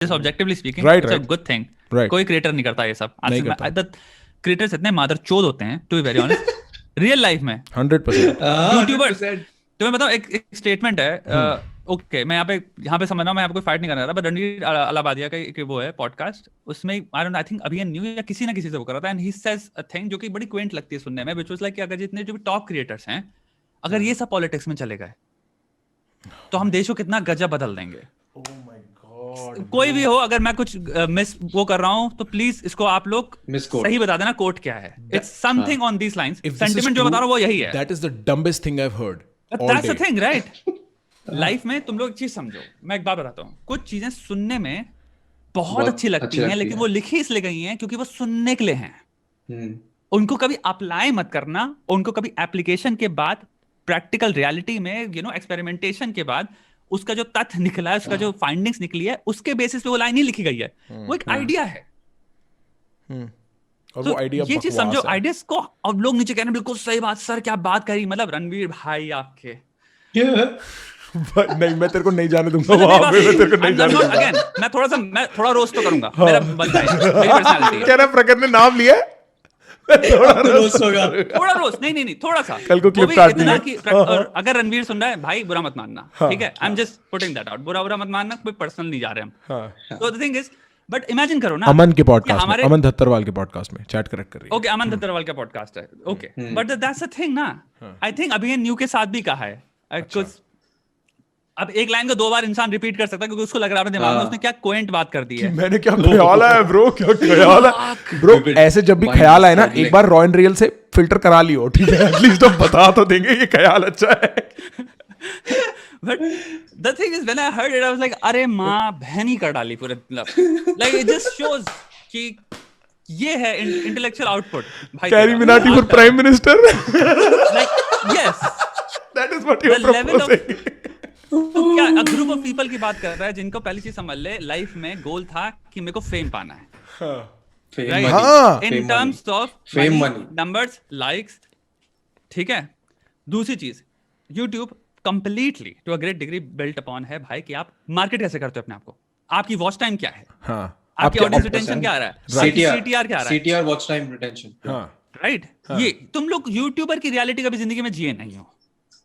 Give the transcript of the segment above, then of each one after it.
just objectively speaking, Right, it's a right. good thing. Right. कोई creator नहीं करता ये सब. नहीं करता. क्रिएटर्स इतने मादरचोद होते हैं, to be very honest, real life में 100%. यूट्यूबर. तो मैं बताऊं, एक स्टेटमेंट है. ओके, मैं यहाँ पे समझ रहा हूँ, मैं आपको फाइट नहीं करना था, बट रणवीर अलाहाबादिया का एक वो है पॉडकास्ट, उसमें आई थिंक अभी न्यू या किसी ना किसी से वो कर रहा था, and he says a thing जो कि बड़ी क्वेंट लगती है सुनने में, व्हिच वाज लाइक कि अगर जितने जो भी टॉप क्रिएटर्स हैं, अगर ये सब पॉलिटिक्स में चले गए तो हम देश को कितना गजब बदल देंगे. कोई भी हो, अगर मैं कुछ मिस वो कर रहा हूँ तो प्लीज इसको आप लोग सही बता देना कोट क्या है. It's something on these lines. Sentiment जो बता रहा हूँ वो यही है. That is the dumbest thing I've heard. That's the thing, right? Life में तुम लोग एक चीज समझो, मैं एक बात बताता हूँ, कुछ चीजें सुनने में बहुत अच्छी लगती हैं, लेकिन वो लिखी इसलिए गई हैं क्योंकि वो सुनने के लिए हैं. उनको कभी अप्लाई मत करना, उनको कभी एप्लीकेशन के बाद, प्रैक्टिकल रियलिटी में एक्सपेरिमेंटेशन के बाद उसका जो तथ्य निकला है, उसका जो फाइंडिंग्स निकली है, उसके बेसिस पे वो लाइन ही लिखी गई है. वो एक आइडिया है. और वो आइडिया ये चीज समझो, आइडियाज को अब लोग नीचे कह रहे हैं बिल्कुल सही बात सर, क्या बात करी, मतलब रणवीर भाई आपके नहीं, मैं तेरे को नहीं जाने दूंगा वहां पे. मैं तेरे को नहीं जाने दूंगा. अगेन मैं थोड़ा रोस्ट तो करूंगा. मेरा बनता है, मेरी पर्सनालिटी. क्या ना प्रगट ने नाम लिया है, थोड़ा रोस्ट होगा. थोड़ा रोस्ट नहीं, थोड़ा सा. कल को क्लिप काट दी. और अगर रणवीर सुन रहा है भाई, बुरा मत मानना, ठीक है? I am just putting that out. बुरा मत मानना, कोई पर्सनल नहीं जा रहे हम. तो the thing is, but imagine करो ना, अमन के पॉडकास्ट में, अमन धत्तरवाल के पॉडकास्ट में चैट करेक्ट कर रही है. ओके, अमन धत्तरवाल का पॉडकास्ट है. Okay, but that's the thing ना. आई थिंक अभी न्यू के साथ भी कहा है कुछ. अब एक लाइन को दो बार इंसान रिपीट कर सकता है क्योंकि उसको लग रहा है अपने दिमाग में उसने क्या कोइंट बात कर दी है. मैंने क्या ख्याल है ब्रो, क्या ख्याल है ब्रो. ऐसे जब भी ख्याल आए ना, एक बार रॉ एंड रियल से फिल्टर करा लियो, ठीक है? एटलीस्ट हम बता तो देंगे ये ख्याल अच्छा है. But the thing is, when I heard it, I was like, अरे माँ बहन ही कर डाली पूरे. Like it just shows कि ये है intellectual output. Carry Minati for prime minister. Like yes, that is what you are proposing. क्या a group of people की बात कर रहा है जिनको पहली चीज समझ ले, लाइफ में गोल था कि मेरे को फेम पाना है. Right? In terms of fame, money, numbers, likes, ठीक है? दूसरी चीज, YouTube completely to a great degree built upon है भाई कि आप मार्केट कैसे करते हो अपने आप को, आपकी वॉच टाइम क्या है, आपकी ऑडियंस रिटेंशन क्या आ रहा है, CTR क्या आ रहा है, CTR watch time retention. Right? ये तुम लोग यूट्यूबर की रियलिटी कभी जिंदगी में जिए नहीं हो.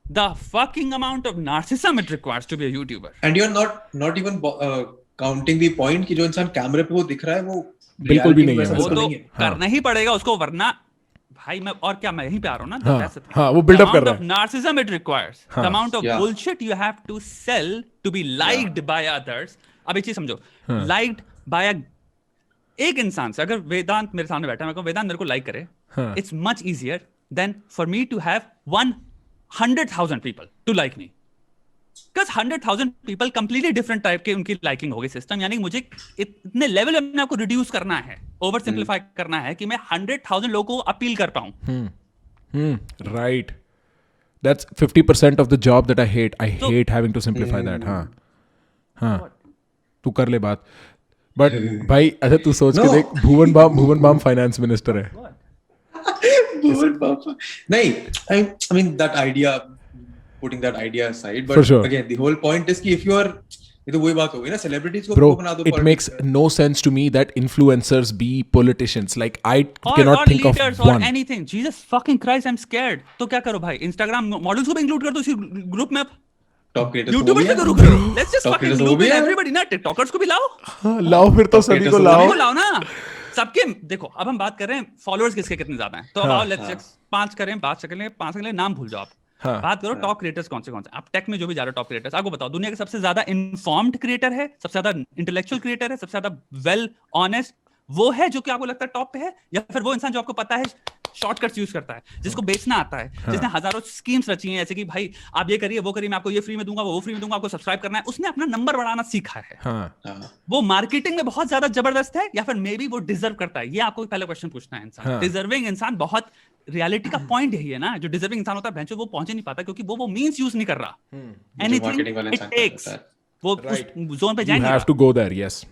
The fucking amount of narcissism it requires to be a YouTuber. And you're not even counting the point कि जो इंसान कैमरे पे वो दिख रहा है वो बिल्कुल भी नहीं है. वो तो करना ही पड़ेगा उसको, वरना भाई मैं और क्या, मैं यहीं पे आ रहा हूँ ना. हाँ, वो बिल्डअप कर रहा है. Narcissism it requires. The amount of bullshit you have to sell to be liked by others. अब एक चीज समझो, liked by एक इंसान से, अगर वेदांत मेरे सामने बैठा है, मैं कहूँ वेदांत मेरे को लाइक करे, it's much easier than for me to have 100,000 people to like me. Because 100,000 people completely different type के उनकी liking होगी सिस्टम. यानी मुझे इतने लेवल में अपने आप को रिड्यूस करना है, ओवर सिंप्लीफाई करना है कि मैं 100,000 लोगों को अपील कर पाऊं. Right. That's 50% of the job that I hate. I hate having to simplify that. हाँ. तू कर ले बात. But भाई अच्छा तू सोच के देख, भुवन बाम फाइनेंस मिनिस्टर है. नहीं, I mean that idea, putting that idea aside, but sure. Again the whole point is कि if you are, ये तो वही बात हो गई ना, celebrities को बना दो. It makes no sense to me that influencers be politicians. Like I cannot think of leaders one. Or anything. Jesus fucking Christ, I'm scared. तो क्या करो भाई, Instagram models को भी include कर दो इसी ग्रुप में. टॉप क्रिएटर्स YouTubers भी करो. Let's just fucking include everybody ना. TikTokers को भी लाओ. लाओ फिर तो सभी को लाओ ना. सबके देखो, अब हम बात कर रहे हैं फॉलोअर्स किसके कितने ज्यादा हैं, तो अब आओ लेट्स चेक. 5 करें, 5 सेकंड नाम भूल जाओ आप. बात करो टॉप क्रिएटर्स कौन से आप टेक में जो भी जा रहे हो टॉप क्रिएटर्स, आपको बताओ दुनिया के सबसे ज्यादा इन्फॉर्म्ड क्रिएटर है, सबसे ज्यादा इंटेलेक्चुअल क्रिएटर है, सबसे ज्यादा वेल ऑनेस्ट वो है जो कि आपको लगता है टॉप पे है, या फिर वो इंसान जो आपको पता है शॉर्टकट्स यूज करता है, जिसको बेचना आता है, जिसने हजारों स्कीम्स रची हैं ऐसे कि भाई आप ये करिए वो करिए, मैं आपको ये फ्री में दूंगा, वो फ्री में दूंगा, आपको सब्सक्राइब करना है. उसने अपना नंबर बढ़ाना सीखा है. वो मार्केटिंग में बहुत ज्यादा जबरदस्त है, या फिर मे बी वो डिजर्व करता है. ये आपको पहले क्वेश्चन पूछना है. इंसान डिजर्विंग इंसान, बहुत रियलिटी का पॉइंट यही है ना, जो डिजर्विंग इंसान होता है भैंसो वो पहुंच नहीं पाता क्योंकि वो मींस यूज नहीं कर रहा. एनीथिंग इट टेक्स, वो उस जोन पे जाएंगे. You have to go there, yes.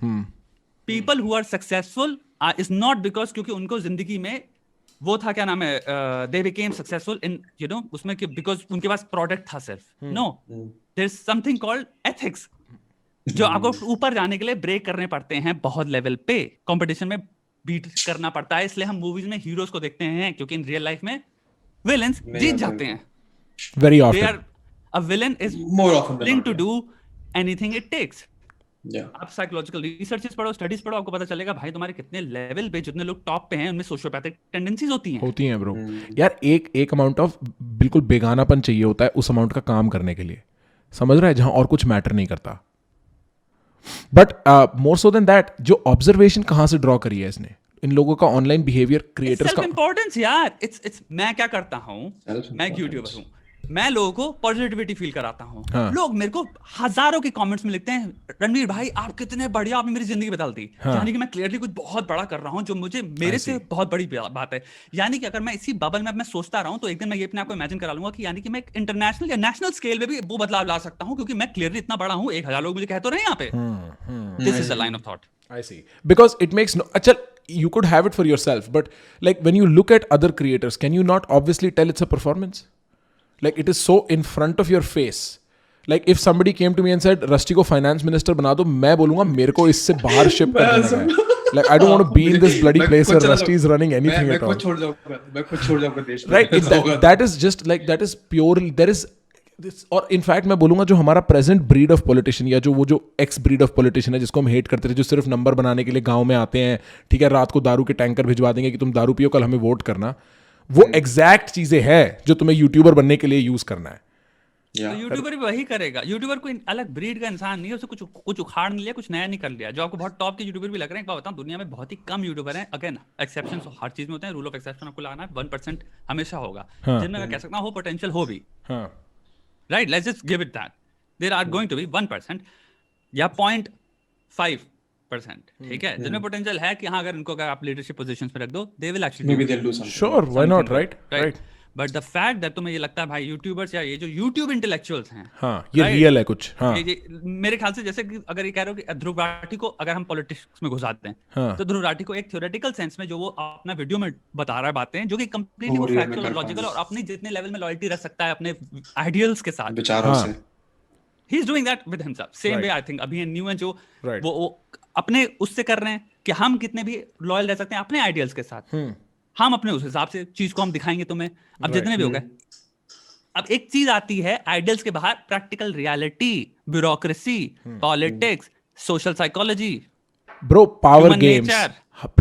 People who are successful is not because क्योंकि उनको जिंदगी में वो था, क्या नाम है, they became successful in, you know, उसमें कि because उनके पास प्रोडक्ट था सिर्फ. No, there's something called ethics. जो आपको ऊपर जाने के लिए ब्रेक करने पड़ते हैं बहुत लेवल पे, कंपटीशन में बीट करना पड़ता है। इसलिए हम मूवीज में हीरोज को देखते हैं, क्योंकि इन रियल लाइफ में विलेंस जीत जाते हैं। Very They often. are, a villain is More often than willing not, to yeah. do anything it takes. Yeah. आप साइकोलॉजिकल रिसर्चेस पढ़ो, स्टडीज पढ़ो, आपको पता चलेगा भाई तुम्हारे कितने लेवल पे जितने लोग टॉप पे हैं उनमें सोशियोपैथिक टेंडेंसीज होती हैं ब्रो। यार एक अमाउंट ऑफ बिल्कुल बेगानापन चाहिए होता है उस अमाउंट का काम करने के लिए, समझ रहा है, जहां और कुछ मैटर नहीं करता। But more so than that, जो ऑब्जर्वेशन कहां से ड्रॉ करी है इसने इन लोगों का ऑनलाइन बिहेवियर क्रिएटर्स का। इंपॉर्टेंस यार, इट्स मैं क्या करता हूं, मैं एक यूट्यूबर हूं, मैं लोगों को पॉजिटिविटी फील कराता हूं। हाँ. लोग मेरे को हजारों के कमेंट्स में लिखते हैं, रणवीर भाई आप कितने बढ़िया, आपने मेरी जिंदगी बदल दी। हाँ. यानी कि मैं क्लियरली कुछ बहुत बड़ा कर रहा हूं जो मुझे मेरे से बहुत बड़ी बात है। यानी कि अगर मैं इसी बबल में अब मैं सोचता रहा हूं तो एक दिन मैं ये अपने आपको इमेजिन करा लूंगा कि यानी कि मैं एक इंटरनेशनल या नेशनल स्केल पे भी वो बदलाव ला सकता हूं, क्योंकि मैं क्लियरली इतना बड़ा हूं, 1000 लोग मुझे कह तो रहे हैं यहाँ पे। This is the line of thought. I see. Because it makes no. Achal, you could have it for yourself, but like when you look at other creators, can you not obviously tell it's a performance? Like it is so in front of your face. Like if somebody came to me and said, "Rusty को finance minister बना दो," मैं बोलूँगा मेरे को इससे बाहर ship कर देना है. Like I don't want to be in this bloody place where Rusty is running anything at all. मैं खुद छोड़ जाऊंगा देश में। Right? That is just like that is pure. There is. और इनफैक्ट मैं बोलूंगा जो हमारा प्रेजेंट ब्रीड ऑफ पॉलिटिशियन या जो वो जो एक्स ब्रीड ऑफ पॉलिटिशियन है जिसको हम हेट करते थे, जो सिर्फ नंबर बनाने के लिए गांव में आते हैं, ठीक है, रात को दारू के टैंकर भिजवा देंगे कि तुम दारू पियो कल हमें वोट करना, वो एग्जैक्ट चीजें हैं जो तुम्हें यूट्यूबर बनने के लिए यूज करना है। तो यूट्यूबर भी वही करेगा। यूट्यूबर कोई अलग ब्रीड का इंसान नहीं है, उसे कुछ उखाड़ नहीं लिया, कुछ नया नहीं कर लिया। जो आपको बहुत टॉप के यूट्यूबर भी लग रहे हैं, मैं बताऊं दुनिया में बहुत ही कम यूट्यूबर हैं। अगेन एक्सेप्शंस हर चीज में होते हैं, रूल ऑफ एक्सेप्शन आपको लगाना है, 1% हमेशा होगा जिनमें मैं कह सकता हूं हो पोटेंशियल हो भी। Right, let's just give it that. There are going to be 1% या 0.5%, ठीक है, जिनमें पोटेंशियल है कि हाँ अगर इनको अगर आप लीडरशिप पोजीशंस पे रख दो, they will actually maybe they'll do something. Sure, why not, right? But the fact that तुम्हें ये लगता है भाई यूट्यूबर्स या ये जो यूट्यूब इंटेलेक्चुअल्स हैं, हाँ ये रियल है कुछ, हाँ ये मेरे ख्याल से जैसे कि अगर ये कह रहे हो कि ध्रुव राठी को अगर हम पॉलिटिक्स में घुसाते हैं, हाँ. तो ध्रुव राठी को एक थ्योरेटिकल सेंस में जो वो अपना वीडियो में बता रहा है बातें जो कि कंप्लीटली वो फैक्चुअल और लॉजिकल और अपने जितने लेवल में लॉयल्टी रख सकता है अपने आइडियल्स के साथ, विचारों से, he is doing that with himself same Right. way I think अभी न्यू है जो Right. वो अपने उससे कर रहे हैं कि हम कितने भी लॉयल रह सकते हैं अपने आइडियल्स के साथ, हम अपने उस हिसाब से चीज को हम दिखाएंगे तुम्हें। अब जितने भी हो गए, अब एक चीज आती है आइडियल्स के बाहर, practical reality, bureaucracy, politics, social psychology, bro, power games,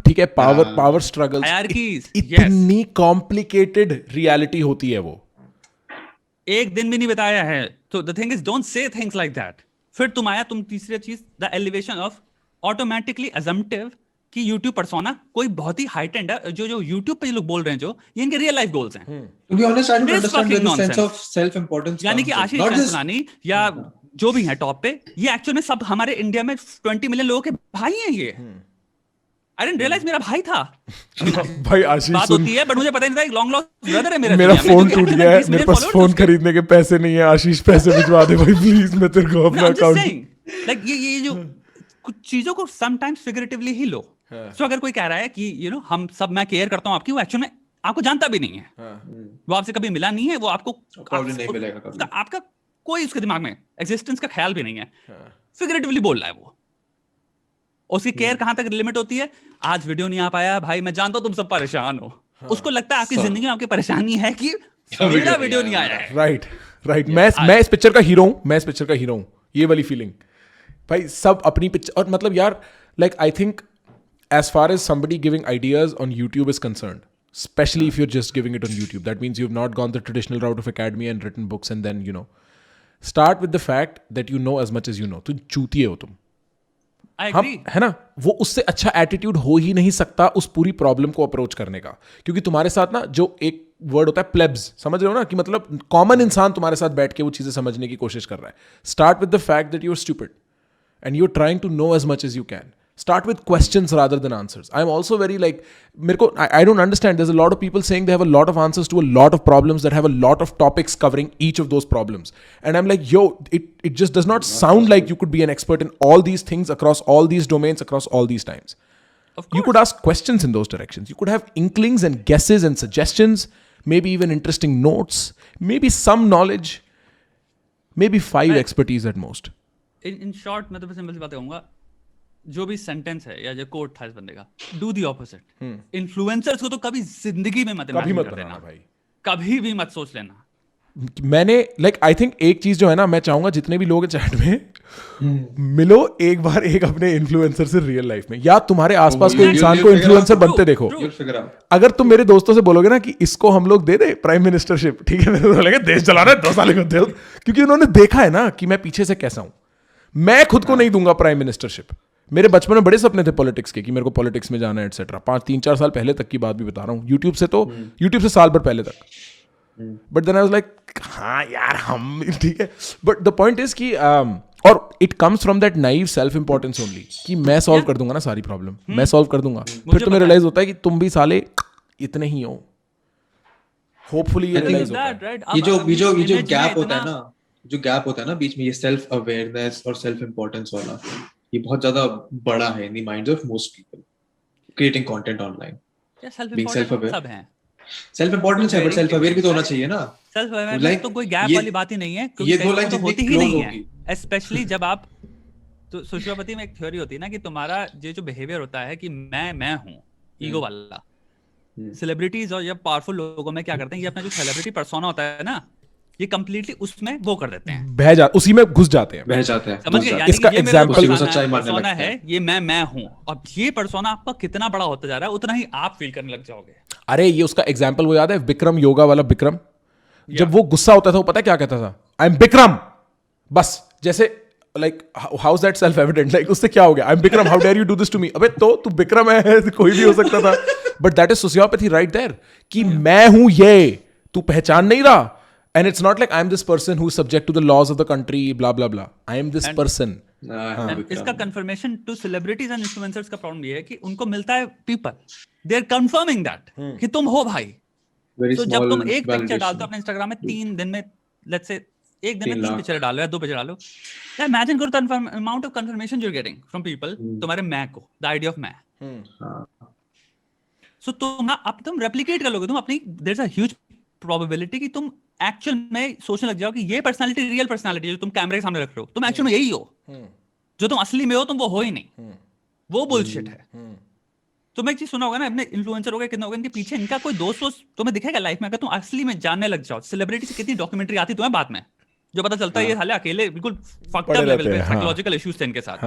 ठीक है, पावर स्ट्रगल्स, हायरार्कीज, इतनी कॉम्प्लिकेटेड रियलिटी होती है वो। एक दिन भी नहीं बताया है। तो the thing is don't say things like that. फिर तुम आया, तुम तीसरी चीज द एलिवेशन ऑफ ऑटोमेटिकली अजम्पटिव कि YouTube पर्सोना कोई बहुत ही हाइट एंड है, जो YouTube पे लोग बोल रहे हैं जो ये इनके रियल लाइफ गोल्स हैं। To be honest, I don't understand where the sense of self-importance यानी कि comes in. Ashish Not just Chanchlani या जो भी है टॉप पे, ये एक्चुअल में सब हमारे इंडिया में 20 मिलियन लोगों के भाई हैं ये। I didn't realize मेरा भाई था। भाई आशीष बात होती है बट मुझे पता नहीं था, एक लॉन्ग लॉस्ट ब्रदर है मेरा। मेरा फोन टूट गया है, मेरे पास फोन खरीदने के पैसे नहीं है, आशीष पैसे भिजवा दे भाई प्लीज, मैं तेरे को अपना अकाउंट। लाइक ये जो कुछ चीजों को समटाइम्स फिगरेटिवली ही लो। सो अगर कोई कह रहा है कि हम सब, मैं केयर करता हूं आपकी, वो एक्चुअल में आपको जानता भी नहीं है, वो आपसे कभी मिला नहीं है, वो आपको नहीं मिलेगा कभी, आपका कोई उसके दिमाग में एग्जिस्टेंस का ख्याल भी नहीं है, फिगरेटिवली बोल रहा है वो। उसकी केयर कहां तक लिमिट होती है? आज वीडियो नहीं आ पाया भाई, मैं जानता हूं तुम सब परेशान हो, उसको लगता है आपकी जिंदगी में आपकी परेशानी है कि मेरा वीडियो नहीं आया है। राइट मैं इस पिक्चर का हीरो हूं, ये वाली फीलिंग भाई। सब अपनी पिक्चर, और मतलब यार like I think as far as somebody giving ideas on YouTube is concerned, especially if you're just giving it on YouTube, that means you've not gone the traditional route of academy and written books and then start with the fact that you know as much as you know. तुम चूतिए हो तुम, है ना? वो उससे अच्छा attitude हो ही नहीं सकता उस पूरी प्रॉब्लम को अप्रोच करने का, क्योंकि तुम्हारे साथ ना जो एक वर्ड होता है प्लेब्स, समझ रहे हो ना, कि मतलब कॉमन इंसान तुम्हारे साथ बैठ के वो चीजें समझने की कोशिश कर रहा है। Start with the fact that you are stupid and you're trying to know as much as you can. Start with questions rather than answers. I'm also very like, I don't understand. There's a lot of people saying they have a lot of answers to a lot of problems that have a lot of topics covering each of those problems. And I'm like, yo, it just does not sound like you could be an expert in all these things across all these domains, across all these times. You could ask questions in those directions. You could have inklings and guesses and suggestions, maybe even interesting notes, maybe some knowledge, maybe 5 expertise at most. In short मैं तो simple सी बात कहूंगा, जो भी sentence है या जो coat था इस बंदे का, डू दी ऑपोजिट। इन्फ्लुएंसर्स को तो कभी जिंदगी में मत कभी मत कर बनाना देना भाई, कभी भी मत सोच लेना। मैंने आई थिंक एक चीज जो है ना, मैं चाहूंगा जितने भी लोग चैट में मिलो एक बार एक अपने इन्फ्लुएंसर से रियल लाइफ में, या तुम्हारे आसपास कोई इंसान को इन्फ्लुएंसर बनते देखो। अगर तुम मेरे दोस्तों से बोलोगे ना कि इसको हम लोग दे दे प्राइम मिनिस्टरशिप, ठीक है, मेरे बोलेंगे देश चलाना है 2 साल को दे, क्योंकि उन्होंने देखा है ना कि मैं पीछे से कैसा हूं। मैं खुद को नहीं दूंगा प्राइम मिनिस्टरशिप। मेरे बचपन में बड़े सपने थे पॉलिटिक्स के कि मेरे को पॉलिटिक्स में जाना है एटसेट्रा। 3-4 साल पहले तक की बात भी बता रहा हूँ, यूट्यूब से साल भर पहले तक। But then I was like हाँ यार हम ठीक है। बट द पॉइंट इज कि और it comes from that naive self importance only कि मैं सॉल्व कर दूंगा ना सारी प्रॉब्लम, मैं सॉल्व कर दूंगा। फिर तुम्हें रियलाइज होता है कि तुम भी साले इतने ही हो। होपफुली ये रियलाइज होता है। ये जो गैप होता है ना, जो गैप होता है ना बीच में, ये सेल्फ अवेयरनेस और सेल्फ इंपॉर्टेंस वाला, ये बहुत ज्यादा बड़ा है in the minds of most people creating content online. Being self aware सब हैं, सेल्फ इंपॉर्टेंस है, बट सेल्फ अवेयर भी तो होना चाहिए ना। सेल्फ अवेयरनेस तो कोई गैप वाली बात ही नहीं है, क्योंकि ये 2 लाइन तो होती ही नहीं है। स्पेशली जब आप, तो सोशियोपैथी में एक थ्योरी होती है ना कि तुम्हारा ये जो बिहेवियर होता है कि मैं हूँ, ईगो वाला। सेलिब्रिटीज और या पावरफुल लोगों में क्या करते हैं, ये अपना जो सेलिब्रिटी पर्सोना होता है ना, ये कंप्लीटली उसमें वो कर देते हैं, उसी में घुस जाते हैं, समझ गए? इसका एग्जांपल पर्सोना है, ये मैं हूं। अब ये पर्सोना आपका कितना बड़ा होता जा रहा है, उतना ही आप फील करने लग जाओगे। अरे ये उसका एग्जांपल वो याद है, विक्रम योगा वाला विक्रम, जब वो गुस्सा होता था वो पता है क्या कहता था, आई एम विक्रम। बस जैसे like how is that self evident, like उससे क्या हो गया, I am Vikram, how dare you do this to me. अबे तो तू विक्रम है, कोई भी हो सकता था। But that is sociopathy right there, कि मैं हूं ये, तू पहचान नहीं रहा। And it's not like I'm this person who is subject to the laws of the country, blah blah blah. I am this person. इसका confirmation to celebrities and influencers का problem ये है कि उनको मिलता है people. They're confirming that कि तुम हो भाई। तो जब तुम एक पिक्चर डालते हो अपने Instagram में 3 दिन में, let's say एक दिन में 3 पिक्चर डालो या 2 पिक्चर डालो, या imagine करो the amount of confirmation you're getting from people तुम्हारे मैं को, the idea of मैं। So तुम replicate कर लोगे, तुम अपनी, there's a huge probability कि तुम एक्चुअल में सोचने लग जाओ कि ये पर्सनालिटी रियल पर्सनालिटी जो तुम कैमरे के सामने रख रहे हो, तुम एक्चुअल में यही हो। जो तुम असली में हो तुम वो हो ही नहीं, वो बुलशिट है। तुम एक चीज सुना होगा ना, अपने इन्फ्लुएंसर हो गए कितने हो गए, इनके पीछे इनका कोई दोस्त तुम्हें दिखेगा लाइफ में, अगर तुम असली में जानने लग जाओ। सेलिब्रिटी से कितनी डॉक्यूमेंटरी आती तुम्हें बाद में, जो पता चलता है ये हाले अकेले बिल्कुल फक्ड अप लेवल पे साइकोलॉजिकल इश्यूज थे इनके साथ।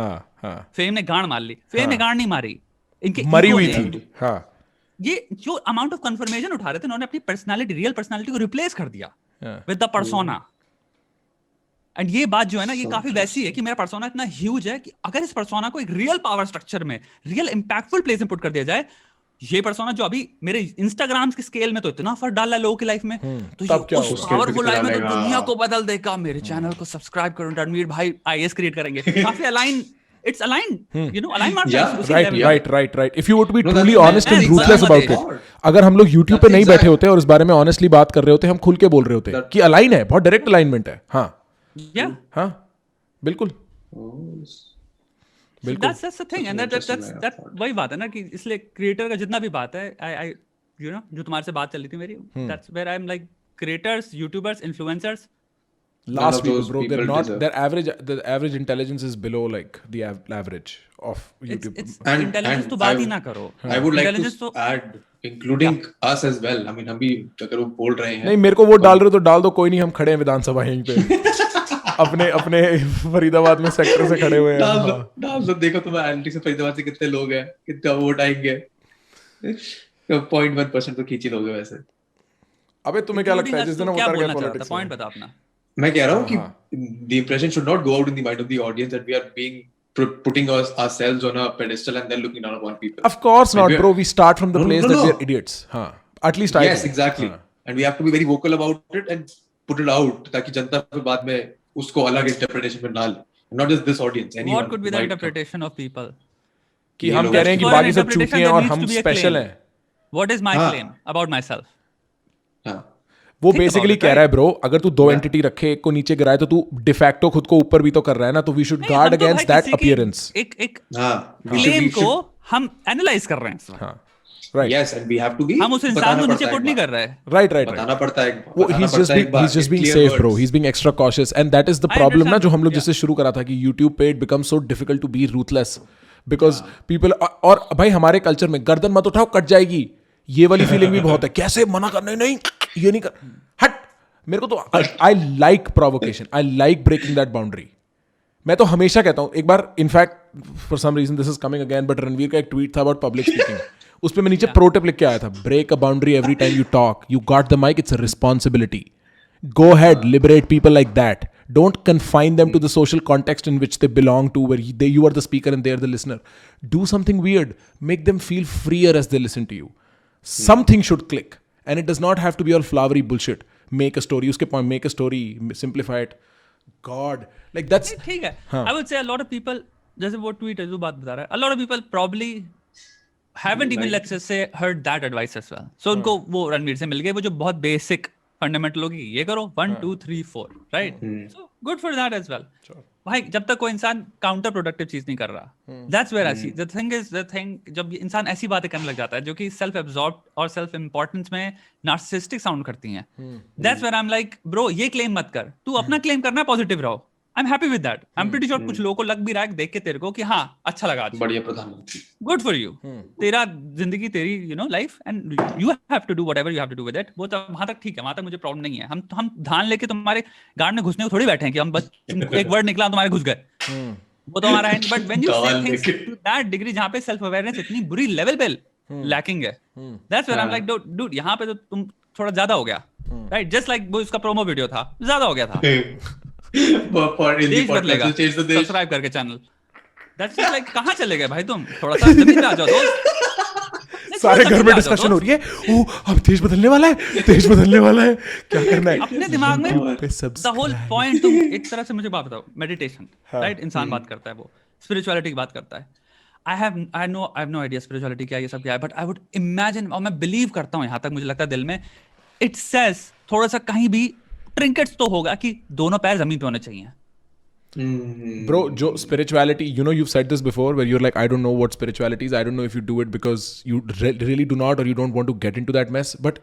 फेम ने गांड मार ली, फेम ने गांड नहीं मारी, इनकी मरी हुई थी। ये जो अमाउंट ऑफ कंफर्मेशन उठा रहे थे, उन्होंने अपनी पर्सनालिटी, रियल पर्सनालिटी को रिप्लेस कर दिया विद द पर्सोना। एंड ये बात जो है ना, ये काफी वैसी है कि मेरा पर्सोना इतना ह्यूज है कि अगर इस पर्सोना को एक रियल पावर स्ट्रक्चर में, रियल इंपैक्टफुल प्लेस में पुट कर दिया जाए, ये पर्सोना जो अभी मेरे इंस्टाग्राम के स्केल में तो इतना फर्क डाल रहा है लोगों की लाइफ में, तो ये उस पावरफुल लाइफ में तो दुनिया को बदल देगा। मेरे चैनल को सब्सक्राइब करो, रणवीर भाई आईएएस क्रिएट करेंगे। काफी align, it's aligned, you know, aligned right. If you would be truly honest and ruthless about it, अगर हम लोग YouTube पे नहीं बैठे होते और इस बारे में honestly बात कर रहे होते, हम खुल के बोल रहे होते कि अलाइन है, बहुत डायरेक्ट अलाइनमेंट है। हाँ हाँ बिल्कुल बिल्कुल। That's the thing, and that's वही बात है ना कि इसलिए क्रिएटर का जितना भी बात है, I you know, जो तुम्हारे से बात चल रही थी मेरी, that's where I'm like, creators, YouTubers, influencers, last week bro, they're not, the average intelligence is below like the average of YouTube. And intelligence तो बात ही ना करो। I would like to add including us as well. I mean हम भी अगर वो बोल रहे हैं, नहीं मेरे को वोट डाल रहे हो तो डाल दो, कोई नहीं, हम खड़े हैं विधानसभा यहीं पे अपने फरीदाबाद में सेक्टर से खड़े हुए हैं। डाल दो, देखो तुम्हारे एनालिटिक्स से फरीदाबाद से कितने लोग हैं, कितना वोट आएंगे। 0.1% तो खींच ही लोगे वैसे। अबे तुम्हें क्या लगता है जिस दिन हम उतर गए पॉलिटिक्स? पॉइंट बता अपना। मैं कह रहा हूँ कि the impression should not go out in the mind of the audience that we are being putting ourselves on a pedestal and then looking down upon people. Of course not, bro. We start from the place that we are idiots. हाँ, at least I. Yes, exactly. And we have to be very vocal about it and put it out ताकि जनता फिर बाद में उसको अलग interpretation में ना ले. Not just this audience. Anyone. What could be the interpretation of people? कि हम कह रहे हैं कि बाकी सब चूतिए हैं और हम स्पेशल हैं. What is my claim about myself? हाँ. वो बेसिकली कह रहा है ब्रो, अगर तू 2 एंटिटी रखे, एक को नीचे गिराए तो तू डिफैक्टो खुद को ऊपर भी तो कर रहा है ना, तो we should guard against that appearance. एक क्लेम को हम एनालाइज कर रहे हैं। Right. Yes, and we have to be. हम उस इंसान को नीचे पुट नहीं कर रहे. Right. बताना पड़ता है. He's just being safe, bro. He's being extra cautious, and that is the problem ना जो हम लोग जिससे शुरू करा था कि YouTube पे it becomes so difficult to be ruthless because people और भाई हमारे कल्चर में गर्दन मत उठाओ कट जाएगी, ये वाली फीलिंग भी बहुत है. कैसे मना करना, नहीं ये नहीं कर, हट. मेरे को तो I like provocation. I like breaking that boundary. मैं तो हमेशा कहता हूँ. एक बार in fact for some reason this is coming again, but Ranveer का एक ट्वीट था अबाउट पब्लिक स्पीकिंग. उस पे मैं नीचे प्रो टिप लिख के आया था, break a boundary every time you talk, you got the mic, it's a responsibility. Go ahead, liberate people like that. Don't confine them to the social context in which they belong to, where you are the speaker and they are the listener. Do something weird. Make them feel freer as they listen to you. Something should click, and it does not have to be all flowery bullshit. Make a story. Uske point, make a story. Simplify it. God, like that's. ठीक है. I would say a lot of people, जैसे वो tweet है जो बात बता रहा है, a lot of people probably haven't even, let's just say, heard that advice as well. So उनको वो रणवीर से मिल गए वो जो बहुत basic फंडामेंटल होगी, ये करो 1 2 3 4, right? So good for that as well. भाई जब तक कोई इंसान काउंटर प्रोडक्टिव चीज नहीं कर रहा, that's where I see the thing. जब इंसान ऐसी बातें करने लग जाता है जो कि सेल्फ एब्जॉर्ब और सेल्फ इंपॉर्टेंस में नार्सिसिस्टिक साउंड करती हैं, that's where I am like bro, ये क्लेम मत कर, तू अपना क्लेम करना, पॉजिटिव रहो. I am happy with that. I am pretty sure कुछ लोगों को लग भी रहा है देख के तेरे को कि हाँ अच्छा लगा, बढ़िया प्रधानमंत्री, गुड फॉर यू. तेरा जिंदगी, तेरी you know life, and you have to do whatever you have to do with it. वो तो वहां तक ठीक है, वहां तक मुझे प्रॉब्लम नहीं है. हम धान लेके तुम्हारे गार्ड में घुसने को थोड़ी बैठे हैं कि हम बस एक वर्ड निकला तुम्हारे घुस गए, वो तो हमारा है. बट व्हेन यू से थिंग्स टू दैट डिग्री जहां पे सेल्फ अवेयरनेस इतनी बुरी लेवल पे लैकिंग है, that's where I am like dude, यहां पे तो तुम थोड़ा ज्यादा हो गया, राइट? जस्ट लाइक वो उसका प्रोमो वीडियो था, ज्यादा हो गया था. सब्सक्राइब करके चैनल, दैट्स जस्ट लाइक कहां चले गए भाई तुम? थोड़ा सा जमीन पे आ जाओ दोस्त. सारे घर में डिस्कशन हो रही है, ओ अब देश बदलने वाला है, देश बदलने वाला है, क्या करना है अपने दिमाग में. द होल पॉइंट, तुम एक तरह से मुझे बात बताओ, मेडिटेशन, राइट? इंसान बात करता है, वो स्पिरिचुअलिटी की बात करता है. I have no idea spirituality क्या, ये सब क्या है, but I would imagine, और मैं बिलीव करता हूँ, यहाँ तक मुझे लगता है दिल में, it says थोड़ा सा कहीं भी ट्रिंकेट्स तो होगा कि दोनों पैर जमीन पे होने चाहिए. Bro, जो spirituality, you know, you've said this before, where you're like, I don't know what spirituality is, I don't know if you do it because you really do not, or you don't want to get into that mess. But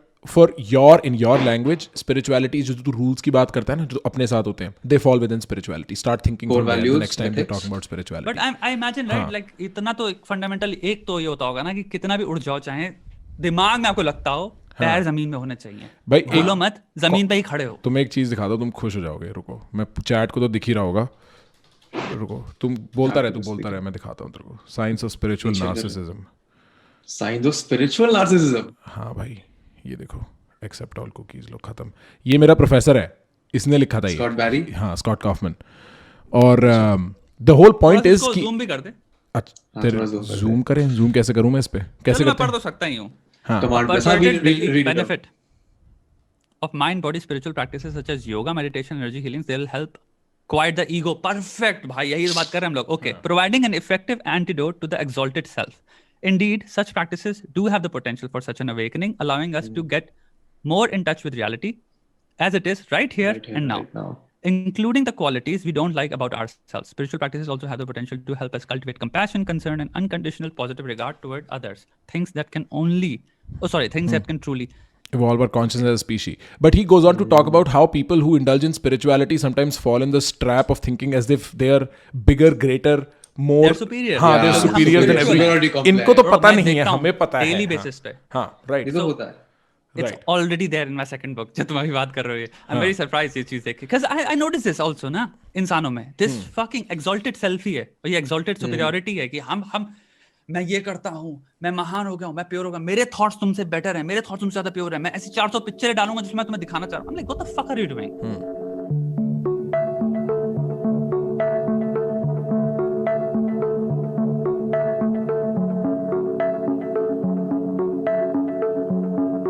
in your language, spirituality जो तू rules की बात करता है ना, जो अपने साथ होते हैं, they fall within spirituality. Start thinking from there the next time they're talking about spirituality. But I imagine, right, like इतना तो फंडामेंटल एक तो ये होता होगा ना कि कितना भी उड़ जाओ, चाहे दिमाग में आपको लगता हो, पैर जमीन में होने चाहिए भाई. बोलो मत, जमीन पे ही खड़े हो. तुम एक चीज दिखा दो, तुम खुश हो जाओगे. रुको, मैं चैट को तो दिख ही रहा होगा. रुको, तुम बोलता रहे, मैं दिखाता हूँ तेरे को. Science of spiritual narcissism. Science of spiritual narcissism. हाँ भाई, ये देखो, एक्सेप्ट ऑल कुकीज, लो खत्म. ये मेरा प्रोफेसर है, इसने लिखा था ये. स्कॉट बैरी. हाँ, स्कॉट कॉफमैन. और द होल पॉइंट इज कि जूम भी कर दे. अच्छा, तेरे जूम करें? जूम कैसे करूँ मैं इस पे? कैसे करते हैं? मैं पढ़ तो सकता ही हूँ. benefit of mind body spiritual practices such as yoga, meditation, energy healing, they'll help quiet the ego. Perfect भाई, यही बात कर रहे हैं हम लोग. Okay, providing an effective antidote to the exalted self. Indeed, such practices do have the potential for such an awakening, allowing us to get more in touch with reality as it is right here and now, including the qualities we don't like about ourselves. Spiritual practices also have the potential to help us cultivate compassion, concern, and unconditional positive regard toward others. Things that can truly evolve our consciousness as a species. But he goes on to talk about how people who indulge in spirituality sometimes fall in the trap of thinking as if they are bigger, greater, more. They're superior. हाँ, they're superior than everyone. इनको तो पता नहीं है, हमें पता है. Daily basis पे. हाँ, right. ये तो होता है. It's already there in my second book, जो तुम अभी बात कर रहे हो. I'm very surprised ये चीज देख के, because I noticed this also ना, इंसानों में this fucking exalted self ही है, और ये exalted superiority है कि हम मैं ये करता हूँ, मैं महान हो गया हूँ, मैं प्योर हो गया, मेरे थॉट्स तुमसे बेटर है, मेरे थॉट्स तुमसे ज्यादा प्योर है, मैं ऐसी 400 पिक्चरें डालूंगा जिसमें मैं तुम्हें दिखाना चाह रहा हूँ. I'm like, what the fuck are you doing?